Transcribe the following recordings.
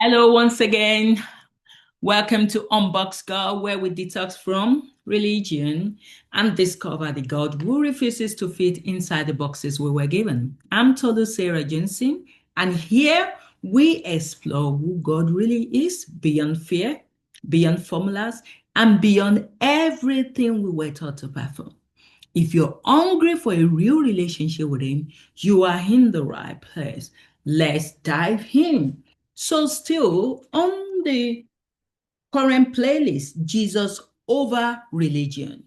Hello, once again. Welcome to Unboxed God, where we detox from religion and discover the God who refuses to fit inside the boxes we were given. I'm Tolu Sarah Johnson, and here we explore who God really is beyond fear, beyond formulas, and beyond everything we were taught to perform. If you're hungry for a real relationship with Him, you are in the right place. Let's dive in. So, still on the current playlist, Jesus over religion.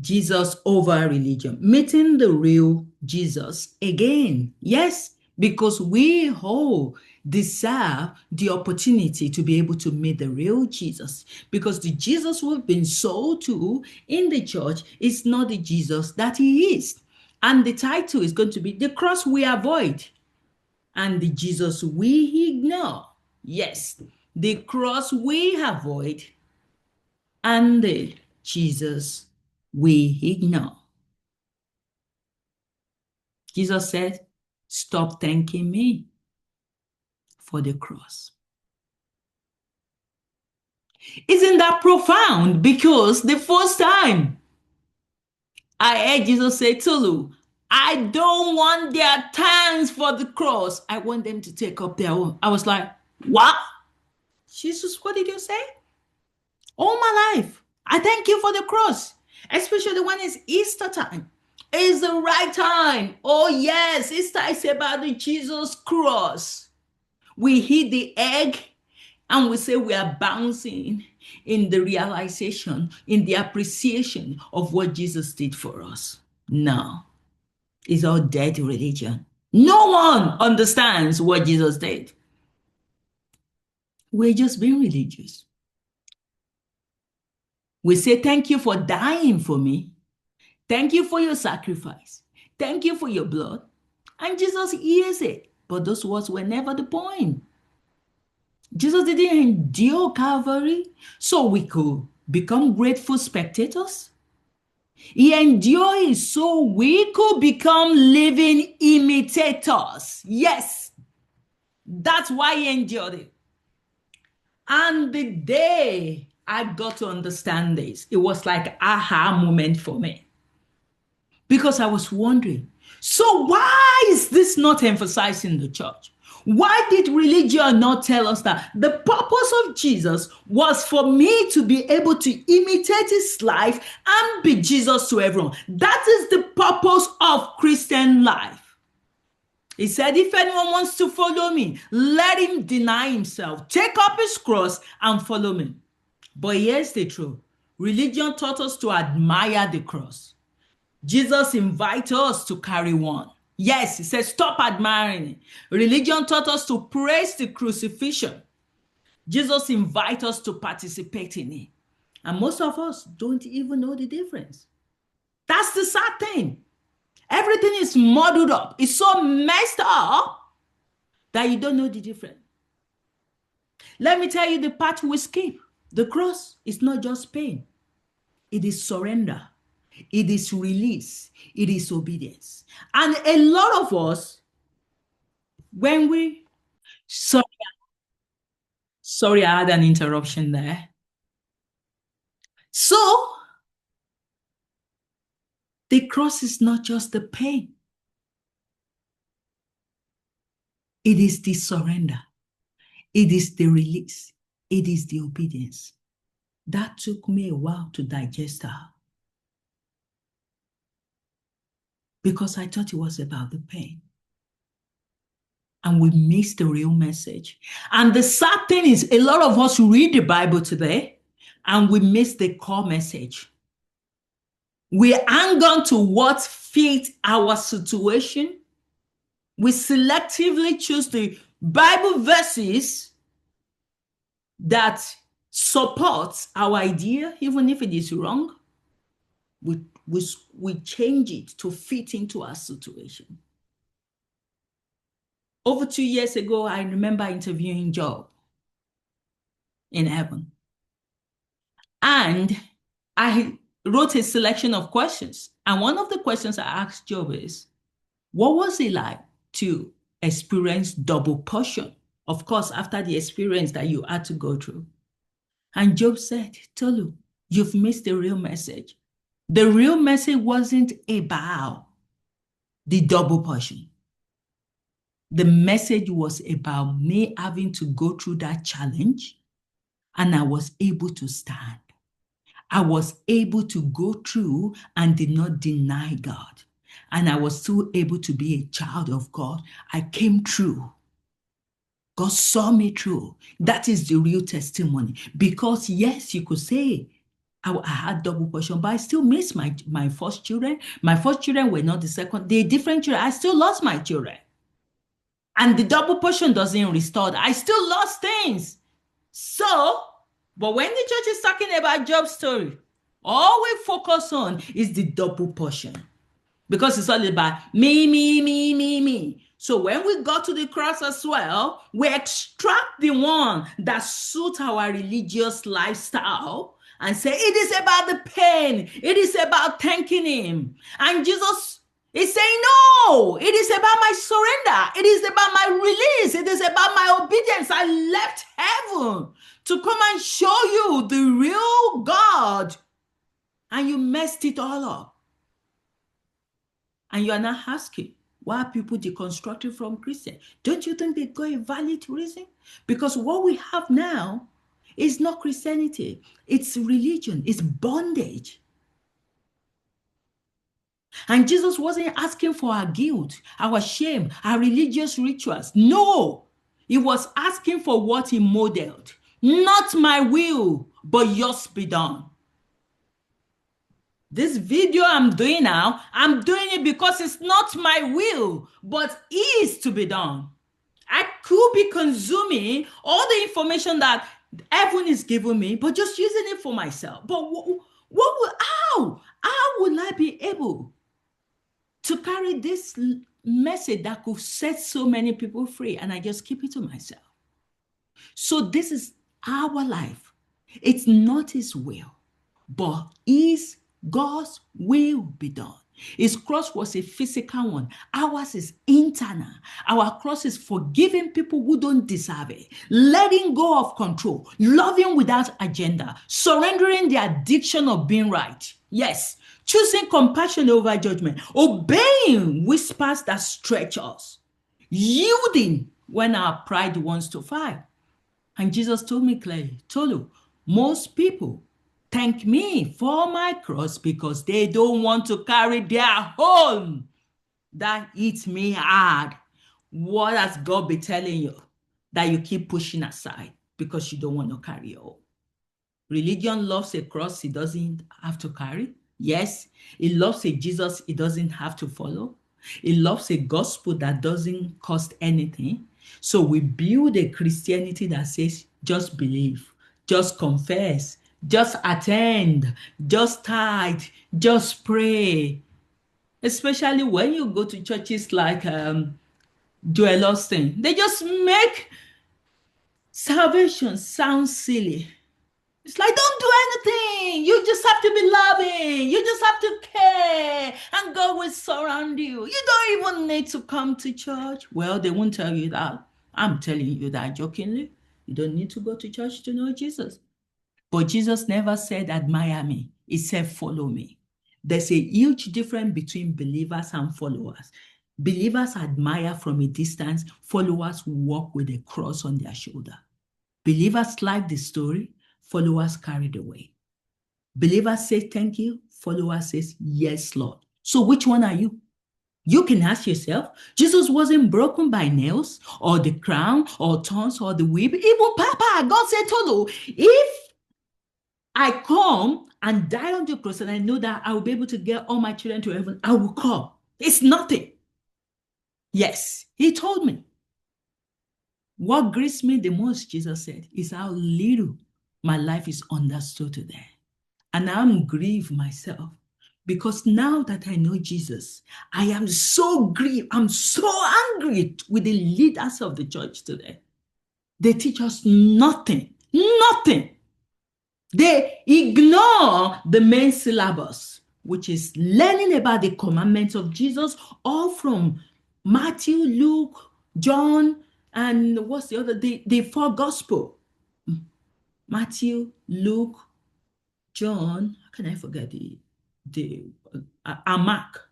Jesus over religion. Meeting the real Jesus again. Yes, because we all deserve the opportunity to be able to meet the real Jesus. Because the Jesus we've been sold to in the church is not the Jesus that He is. And the title is going to be The Cross We Avoid and the Jesus we ignore. Yes, the cross we avoid and the Jesus we ignore. Jesus said, stop thanking me for the cross. Isn't that profound? Because the first time I heard Jesus say, Tulu, I don't want their thanks for the cross. I want them to take up their own. I was like, what? Jesus, what did you say? All my life, I thank you for the cross, especially when it's Easter time. It's the right time. Oh, yes, Easter is about the Jesus cross. We hit the egg and we say we are bouncing in the realization, in the appreciation of what Jesus did for us. No, it's all dead religion. No one understands what Jesus did. We're just being religious. We say, thank you for dying for me. Thank you for your sacrifice. Thank you for your blood. And Jesus hears it. But those words were never the point. Jesus didn't endure Calvary so we could become grateful spectators. He endured it so we could become living imitators. Yes, that's why he endured it. And the day I got to understand this, it was like an aha moment for me. Because I was wondering, so why is this not emphasized in the church? Why did religion not tell us that the purpose of Jesus was for me to be able to imitate his life and be Jesus to everyone? That is the purpose of Christian life. He said, if anyone wants to follow me, let him deny himself, take up his cross and follow me. But here's the truth. Religion taught us to admire the cross. Jesus invites us to carry one. Yes, he says, stop admiring it. Religion taught us to praise the crucifixion. Jesus invites us to participate in it. And most of us don't even know the difference. That's the sad thing. Everything is muddled up. It's so messed up that you don't know the difference. Let me tell you the part we skip. The cross is not just pain. It is surrender. It is release. It is obedience. And a lot of us, when we, sorry, I had an interruption there. So, the cross is not just the pain. It is the surrender. It is the release. It is the obedience. That took me a while to digest that. Because I thought it was about the pain. And we missed the real message. And the sad thing is, a lot of us read the Bible today and we miss the core message. We hang on to what fits our situation. We selectively choose the Bible verses that support our idea, even if it is wrong. We change it to fit into our situation. Over 2 years ago, I remember interviewing Job in heaven. And I wrote a selection of questions. And one of the questions I asked Job is, what was it like to experience double portion Of course, after the experience that you had to go through. And Job said, Tolu, you've missed the real message. The real message wasn't about the double portion. The message was about me having to go through that challenge, and I was able to stand. I was able to go through and did not deny God. And I was still able to be a child of God. I came through. God saw me through. That is the real testimony. Because yes, you could say I had double portion, but I still miss my first children. My first children were not the second. They're different children. I still lost my children. And the double portion doesn't restore. I still lost things. So, but when the church is talking about Job's story, all we focus on is the double portion. Because it's all about me, me, me, me, me. So when we go to the cross as well, we extract the one that suits our religious lifestyle and say, it is about the pain. It is about thanking him. And Jesus is saying, no, it is about my surrender. It is about my release. It is about my obedience. I left heaven to come and show you the real God. And you messed it all up. And you are not asking, why are people deconstructing from Christian? Don't you think they got a valid reason? Because what we have now is not Christianity. It's religion. It's bondage. And Jesus wasn't asking for our guilt, our shame, our religious rituals. No, he was asking for what he modeled. Not my will, but yours be done. This video I'm doing now, I'm doing it because it's not my will, but is to be done. I could be consuming all the information that heaven is giving me, but just using it for myself. But how will I be able to carry this message that could set so many people free, and I just keep it to myself? So this is our life. It's not his will, but is God's will be done. His cross was a physical one. Ours is internal. Our cross is forgiving people who don't deserve it, letting go of control, loving without agenda, surrendering the addiction of being right. Yes, choosing compassion over judgment, obeying whispers that stretch us, yielding when our pride wants to fight. And Jesus told me clearly, Tolu, most people thank me for my cross because they don't want to carry their own. That hits me hard. What has God been telling you that you keep pushing aside because you don't want to carry your own? Religion loves a cross it doesn't have to carry. Yes, it loves a Jesus it doesn't have to follow. It loves a gospel that doesn't cost anything. So we build a Christianity that says, just believe, just confess, just attend, just tithe, just pray. Especially when you go to churches like Joel Austin, they just make salvation sound silly. It's like, don't do anything. You just have to be loving. You just have to care. And God will surround you. You don't even need to come to church. Well, they won't tell you that. I'm telling you that jokingly. You don't need to go to church to know Jesus. But Jesus never said, admire me. He said, follow me. There's a huge difference between believers and followers. Believers admire from a distance. Followers walk with a cross on their shoulder. Believers like the story. Followers carry the weight. Believers say thank you. Followers says yes, Lord. So which one are you? You can ask yourself, Jesus wasn't broken by nails or the crown or thorns or the whip. Even Papa, God said, Tolu, if I come and die on the cross and I know that I will be able to get all my children to heaven, I will come. It's nothing. Yes, he told me. What grieves me the most, Jesus said, is how little my life is understood today. And I'm grieved myself because now that I know Jesus, I am so grieved. I'm so angry with the leaders of the church today. They teach us nothing. They ignore the main syllabus, which is learning about the commandments of Jesus, all from Matthew, Luke, John, And what's the other? The four gospel: Matthew, Luke, John. How can I forget the Mark?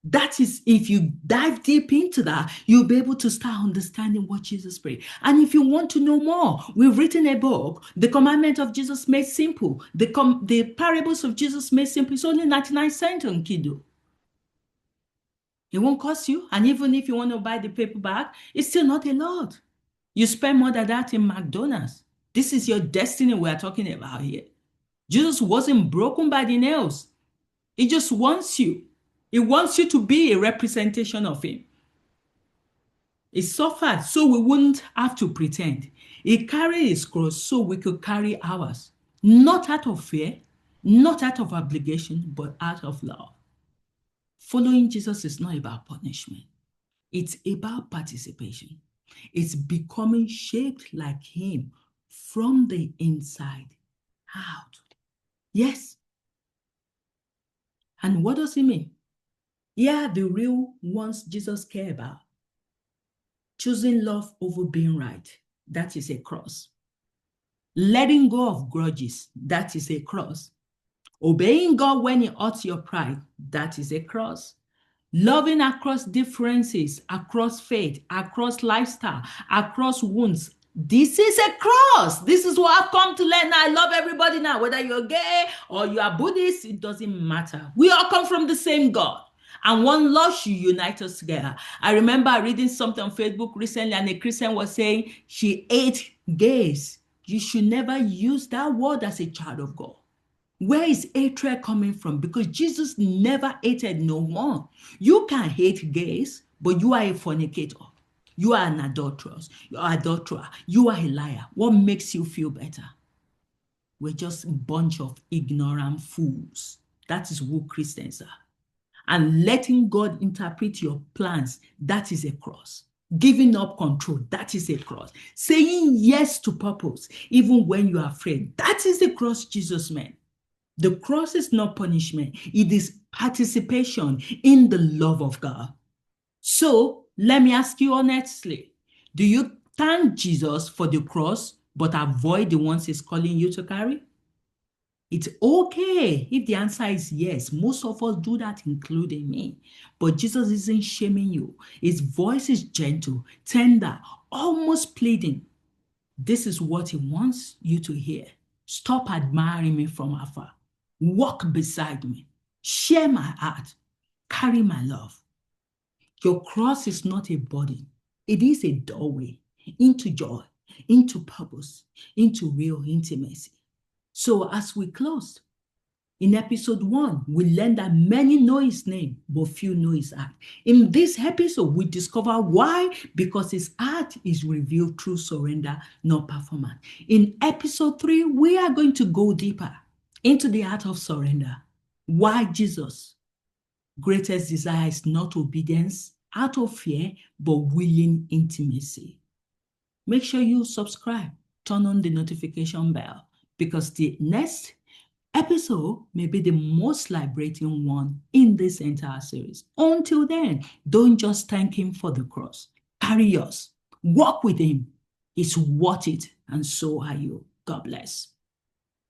That is, if you dive deep into that, you'll be able to start understanding what Jesus prayed. And if you want to know more, we've written a book, The Commandment of Jesus Made Simple, the Parables of Jesus Made Simple. It's only 99 cents on Kindle. It won't cost you. And even if you want to buy the paperback, it's still not a lot. You spend more than that in McDonald's. This is your destiny we are talking about here. Jesus wasn't broken by the nails. He just wants you. He wants you to be a representation of him. He suffered so we wouldn't have to pretend. He carried his cross so we could carry ours. Not out of fear, not out of obligation, but out of love. Following Jesus is not about punishment. It's about participation. It's becoming shaped like him from the inside out. Yes. And what does it mean? Yeah, the real ones Jesus cared about. Choosing love over being right, that is a cross. Letting go of grudges, that is a cross. Obeying God when He hurts your pride, that is a cross. Loving across differences, across faith, across lifestyle, across wounds. This is a cross. This is what I've come to learn. I love everybody now, whether you're gay or you are Buddhist, it doesn't matter. We all come from the same God. And one love should unite us together. I remember reading something on Facebook recently, and a Christian was saying she ate gays. You should never use that word as a child of God. Where is hatred coming from? Because Jesus never hated no one. You can hate gays, but you are a fornicator. You are an adulteress. You are an adulterer. You are a liar. What makes you feel better? We're just a bunch of ignorant fools. That is who Christians are. And letting God interpret your plans, that is a cross. Giving up control, that is a cross. Saying yes to purpose, even when you are afraid, that is the cross Jesus meant. The cross is not punishment. It is participation in the love of God. So let me ask you honestly, do you thank Jesus for the cross, but avoid the ones he's calling you to carry? It's okay if the answer is yes. Most of us do that, including me. But Jesus isn't shaming you. His voice is gentle, tender, almost pleading. This is what he wants you to hear. Stop admiring me from afar. Walk beside me. Share my heart. Carry my love. Your cross is not a burden. It is a doorway into joy, into purpose, into real intimacy. So as we close, in episode 1, we learned that many know his name, but few know his heart. In this episode, we discover why, because his heart is revealed through surrender, not performance. In episode 3, we are going to go deeper into the art of surrender. Why Jesus' greatest desire is not obedience out of fear, but willing intimacy. Make sure you subscribe, turn on the notification bell, because the next episode may be the most liberating one in this entire series. Until then, don't just thank him for the cross. Carry yours. Walk with him. It's worth it, and so are you. God bless.